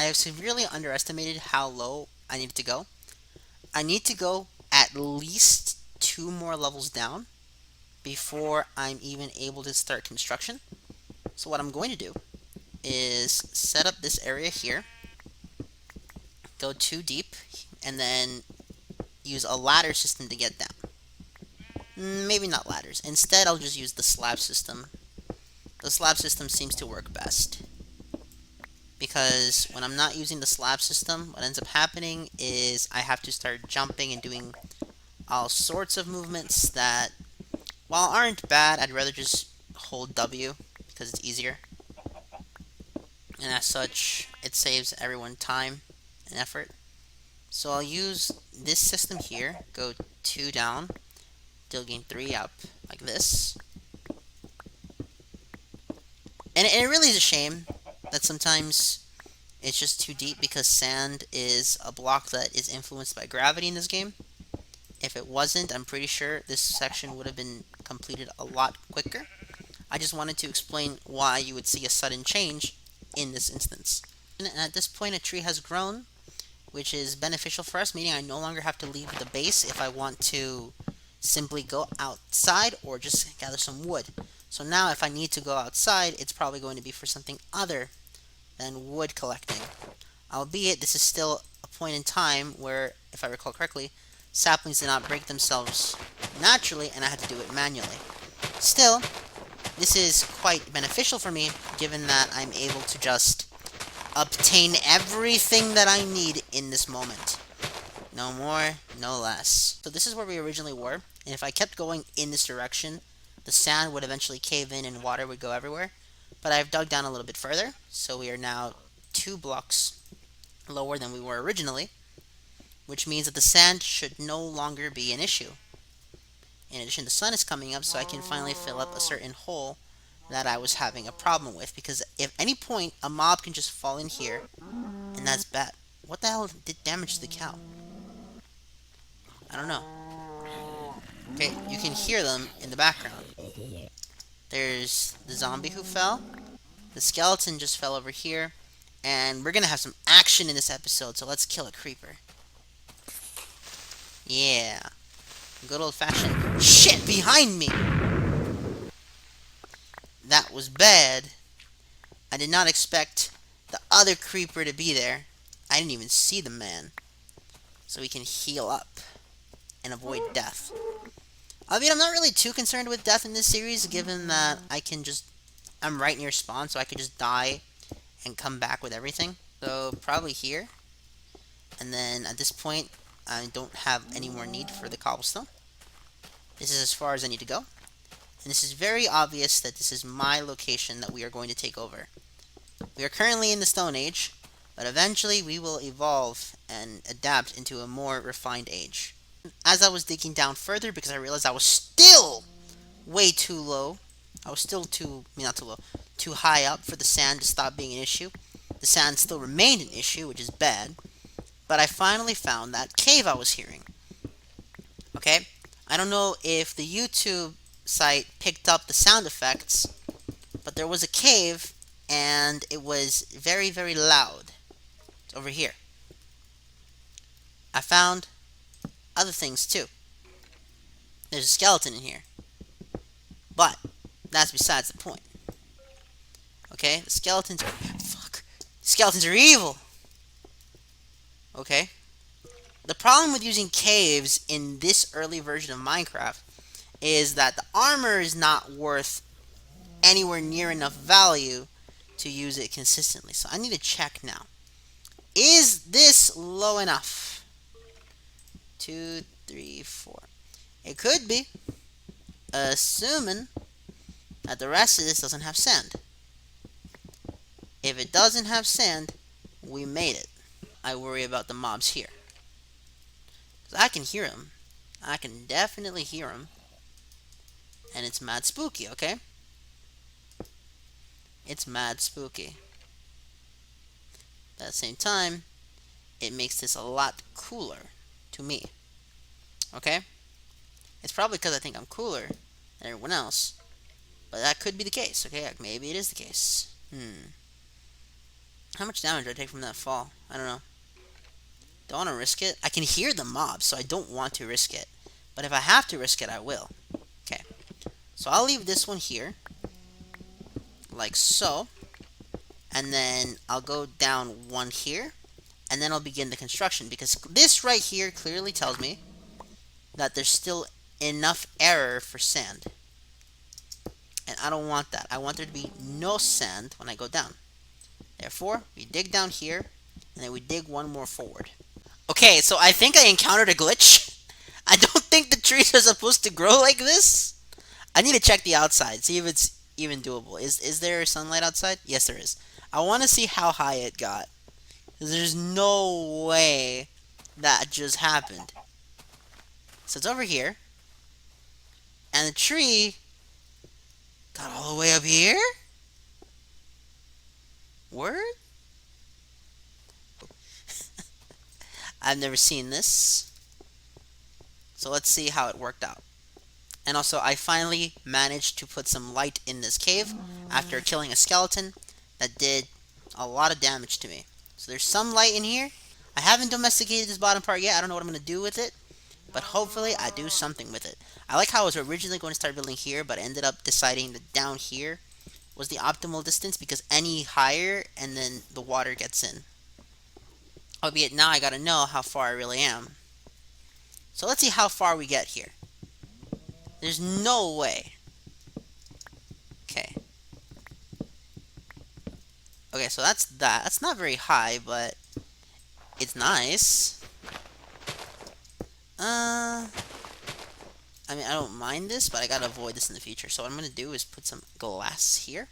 I have severely underestimated how low I need to go. I need to go at least two more levels down before I'm even able to start construction. So what I'm going to do is set up this area here, go too deep, and then use a ladder system to get down. Maybe not ladders. Instead, I'll just use the slab system. The slab system seems to work best. Because when I'm not using the slab system, what ends up happening is I have to start jumping and doing all sorts of movements that, while aren't bad, I'd rather just hold W because it's easier. And as such, it saves everyone time and effort. So I'll use this system here, go 2 down, gain 3 up, like this. And it really is a shame that sometimes it's just too deep because sand is a block that is influenced by gravity in this game. If it wasn't, I'm pretty sure this section would have been completed a lot quicker. I just wanted to explain why you would see a sudden change in this instance. And at this point, a tree has grown, which is beneficial for us, meaning I no longer have to leave the base if I want to simply go outside or just gather some wood. So now if I need to go outside, it's probably going to be for something other than wood collecting. Albeit, this is still a point in time where, if I recall correctly, saplings did not break themselves naturally and I had to do it manually. Still, this is quite beneficial for me, given that I'm able to just obtain everything that I need in this moment. No more, no less. So this is where we originally were, and if I kept going in this direction, the sand would eventually cave in and water would go everywhere. But I've dug down a little bit further, so we are now 2 blocks lower than we were originally, which means that the sand should no longer be an issue. In addition, the sun is coming up, so I can finally fill up a certain hole that I was having a problem with, because if any point a mob can just fall in here, and that's bad. What the hell did damage to the cow? I don't know. Okay, you can hear them in the background. There's the zombie who fell. The skeleton just fell over here. And we're gonna have some action in this episode, so let's kill a creeper. Yeah. Good old-fashioned shit behind me! That was bad. I did not expect the other creeper to be there. I didn't even see the man. So we can heal up and avoid death. I mean, I'm not really too concerned with death in this series, given that I'm right near spawn, so I could just die and come back with everything. So, probably here. And then, at this point, I don't have any more need for the cobblestone. This is as far as I need to go. And this is very obvious that this is my location that we are going to take over. We are currently in the Stone Age, but eventually we will evolve and adapt into a more refined age. As I was digging down further, because I realized I was still way too low. I was still not too low, too high up for the sand to stop being an issue. The sand still remained an issue, which is bad. But I finally found that cave I was hearing. Okay? I don't know if the YouTube site picked up the sound effects, but there was a cave, and it was very, very loud. It's over here. I found other things too. There's a skeleton in here. But that's besides the point. Okay? The skeletons are... Fuck. Skeletons are evil! Okay? The problem with using caves in this early version of Minecraft is that the armor is not worth anywhere near enough value to use it consistently. So I need to check now. Is this low enough? 2, 3, 4. It could be, assuming that the rest of this doesn't have sand. If it doesn't have sand, we made it. I worry about the mobs here. Because I can hear them. I can definitely hear them. And it's mad spooky, okay? It's mad spooky. But at the same time, it makes this a lot cooler to me. Okay? It's probably because I think I'm cooler than everyone else. But that could be the case, okay? Maybe it is the case. How much damage do I take from that fall? I don't know. Don't want to risk it. I can hear the mobs, so I don't want to risk it. But if I have to risk it, I will. Okay. So I'll leave this one here. Like so. And then I'll go down one here. And then I'll begin the construction. Because this right here clearly tells me that there's still enough error for sand. And I don't want that. I want there to be no sand when I go down. Therefore, we dig down here. And then we dig one more forward. Okay, so I think I encountered a glitch. I don't think the trees are supposed to grow like this. I need to check the outside, see if it's even doable. Is there sunlight outside? Yes, there is. I want to see how high it got. There's no way that just happened. So it's over here. And the tree got all the way up here? Word? I've never seen this. So let's see how it worked out. And also, I finally managed to put some light in this cave after killing a skeleton that did a lot of damage to me. So there's some light in here. I haven't domesticated this bottom part yet. I don't know what I'm going to do with it. But hopefully I do something with it. I like how I was originally going to start building here, but I ended up deciding that down here was the optimal distance because any higher and then the water gets in. Albeit now I got to know how far I really am. So let's see how far we get here. There's no way. Okay. Okay, so that's that. That's not very high, but it's nice. I mean, I don't mind this, but I gotta avoid this in the future. So what I'm gonna do is put some glass here.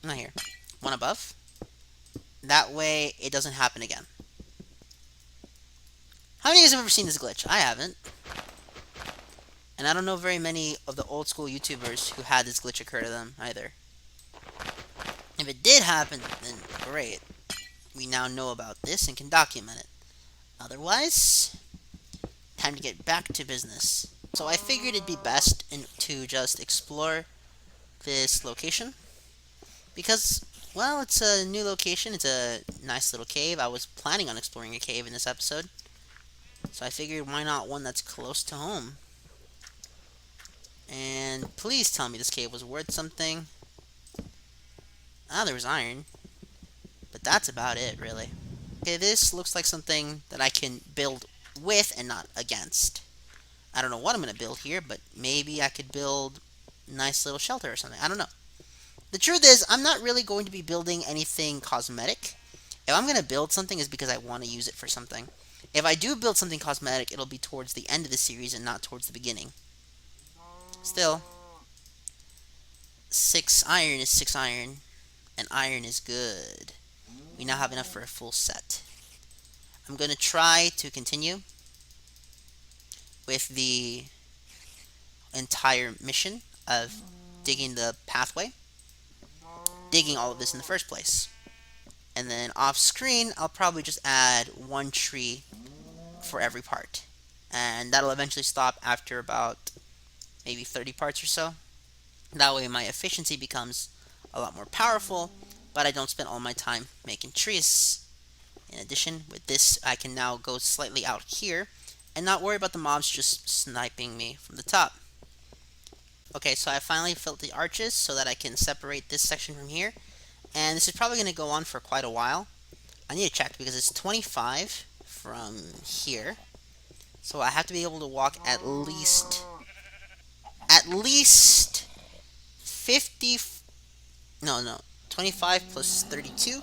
Not here. One above. That way, it doesn't happen again. How many of you guys have ever seen this glitch? I haven't. And I don't know very many of the old school YouTubers who had this glitch occur to them either. If it did happen, then great. We now know about this and can document it. Otherwise, time to get back to business. So I figured it'd be best to just explore this location. Because, well, it's a new location. It's a nice little cave. I was planning on exploring a cave in this episode. So I figured why not one that's close to home. And please tell me this cave was worth something. Ah, there was iron. But that's about it, really. Okay, this looks like something that I can build with and not against. I don't know what I'm going to build here, but maybe I could build a nice little shelter or something. I don't know. The truth is, I'm not really going to be building anything cosmetic. If I'm going to build something, it's because I want to use it for something. If I do build something cosmetic, it'll be towards the end of the series and not towards the beginning. Still, 6 iron is 6 iron, and iron is good. We now have enough for a full set. I'm going to try to continue with the entire mission of digging the pathway, digging all of this in the first place. And then off screen, I'll probably just add 1 tree for every part. And that'll eventually stop after about maybe 30 parts or so. That way my efficiency becomes a lot more powerful, but I don't spend all my time making trees. In addition, with this, I can now go slightly out here and not worry about the mobs just sniping me from the top. Okay, so I finally filled the arches so that I can separate this section from here. And this is probably going to go on for quite a while. I need to check because it's 25 from here. So I have to be able to walk at least 50, no, 25 plus 32.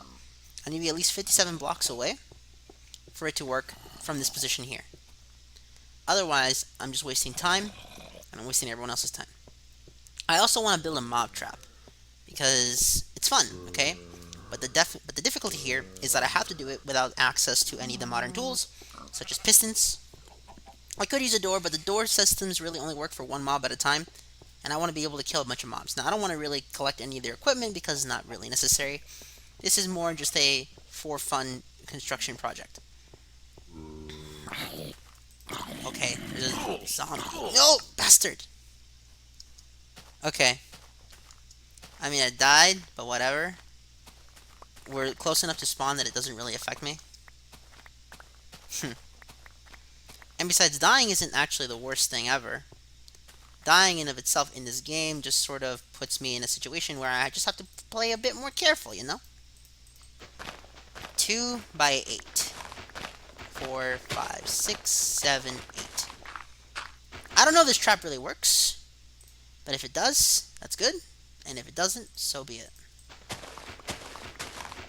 I need to be at least 57 blocks away for it to work from this position here. Otherwise, I'm just wasting time, and I'm wasting everyone else's time. I also want to build a mob trap, because it's fun, okay? But the difficulty here is that I have to do it without access to any of the modern tools, such as pistons. I could use a door, but the door systems really only work for 1 mob at a time, and I want to be able to kill a bunch of mobs. Now, I don't want to really collect any of their equipment because it's not really necessary. This is more just a for fun construction project. Okay, there's a zombie. No, bastard! Okay. I mean, I died, but whatever. we're close enough to spawn that it doesn't really affect me. And besides, dying isn't actually the worst thing ever. Dying in of itself in this game just sort of puts me in a situation where I just have to play a bit more careful, you know? 2 by 8. 4, 5, 6, 7, 8. I don't know if this trap really works, but if it does, that's good. And if it doesn't, so be it.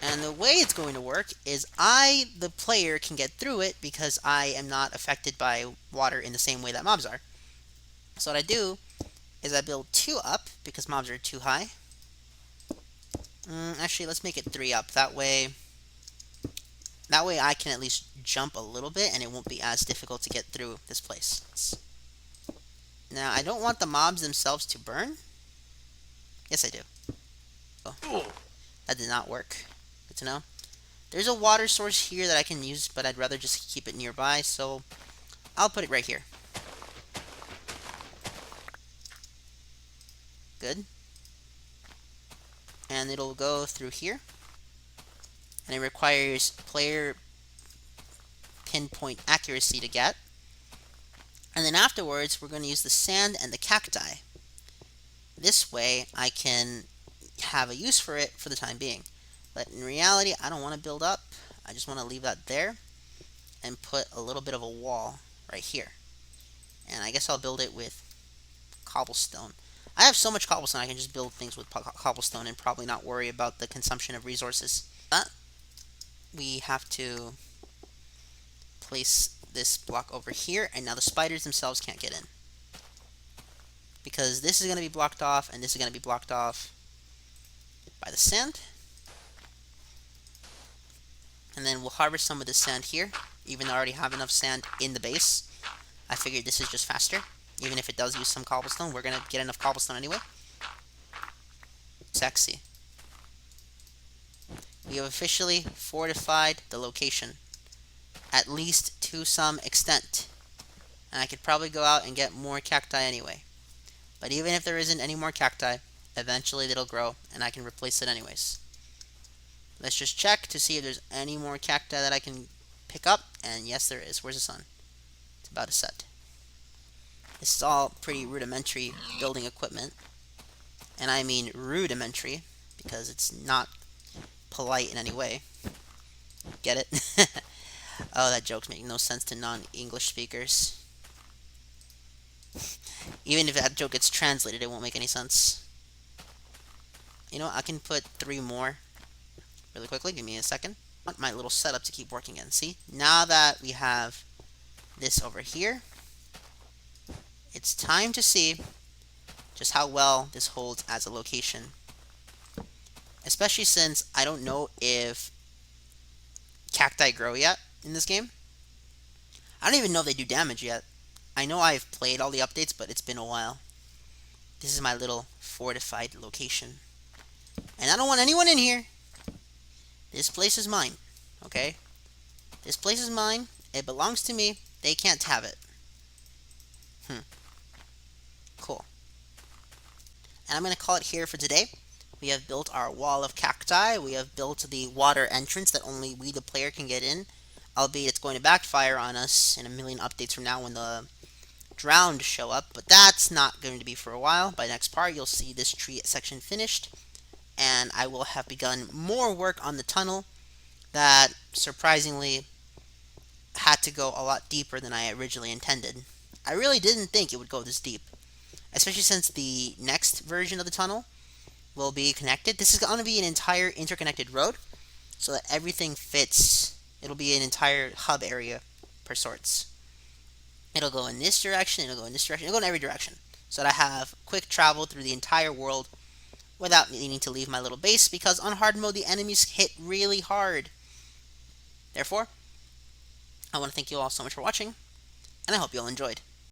And the way it's going to work is I, the player, can get through it because I am not affected by water in the same way that mobs are. So what I do is I build 2 up because mobs are too high. Actually, let's make it 3 up. That way I can at least jump a little bit and it won't be as difficult to get through this place. Now, I don't want the mobs themselves to burn. Yes, I do. Oh, that did not work. Good to know. There's a water source here that I can use, but I'd rather just keep it nearby, so I'll put it right here. Good. And it'll go through here. And it requires player pinpoint accuracy to get. And then afterwards, we're going to use the sand and the cacti. This way, I can have a use for it for the time being. But in reality, I don't want to build up. I just want to leave that there and put a little bit of a wall right here. And I guess I'll build it with cobblestone. I have so much cobblestone, I can just build things with cobblestone and probably not worry about the consumption of resources. But we have to place this block over here, and now the spiders themselves can't get in. Because this is going to be blocked off, and this is going to be blocked off by the sand. And then we'll harvest some of this sand here, even though I already have enough sand in the base. I figured this is just faster. Even if it does use some cobblestone, we're going to get enough cobblestone anyway. Sexy. We have officially fortified the location. At least to some extent. And I could probably go out and get more cacti anyway. But even if there isn't any more cacti, eventually it'll grow, and I can replace it anyways. Let's just check to see if there's any more cacti that I can pick up, and yes there is. Where's the sun? It's about to set. This is all pretty rudimentary building equipment. And I mean rudimentary, because it's not polite in any way. Get it? Oh, that joke's making no sense to non-English speakers. Even if that joke gets translated, it won't make any sense. You know, I can put 3 more really quickly. Give me a second. I want my little setup to keep working again. See? Now that we have this over here, it's time to see just how well this holds as a location. Especially since I don't know if cacti grow yet in this game. I don't even know if they do damage yet. I know I've played all the updates, but it's been a while. This is my little fortified location. And I don't want anyone in here. This place is mine. Okay? This place is mine. It belongs to me. They can't have it. Cool. And I'm going to call it here for today. We have built our wall of cacti. We have built the water entrance that only we, the player, can get in. Albeit it's going to backfire on us in a million updates from now when the drowned show up. But that's not going to be for a while. By next part, you'll see this tree section finished. And I will have begun more work on the tunnel that, surprisingly, had to go a lot deeper than I originally intended. I really didn't think it would go this deep. Especially since the next version of the tunnel will be connected. This is going to be an entire interconnected road, so that everything fits. It'll be an entire hub area per sorts. It'll go in this direction, it'll go in this direction, it'll go in every direction. So that I have quick travel through the entire world without needing to leave my little base, because on hard mode the enemies hit really hard. Therefore, I want to thank you all so much for watching, and I hope you all enjoyed.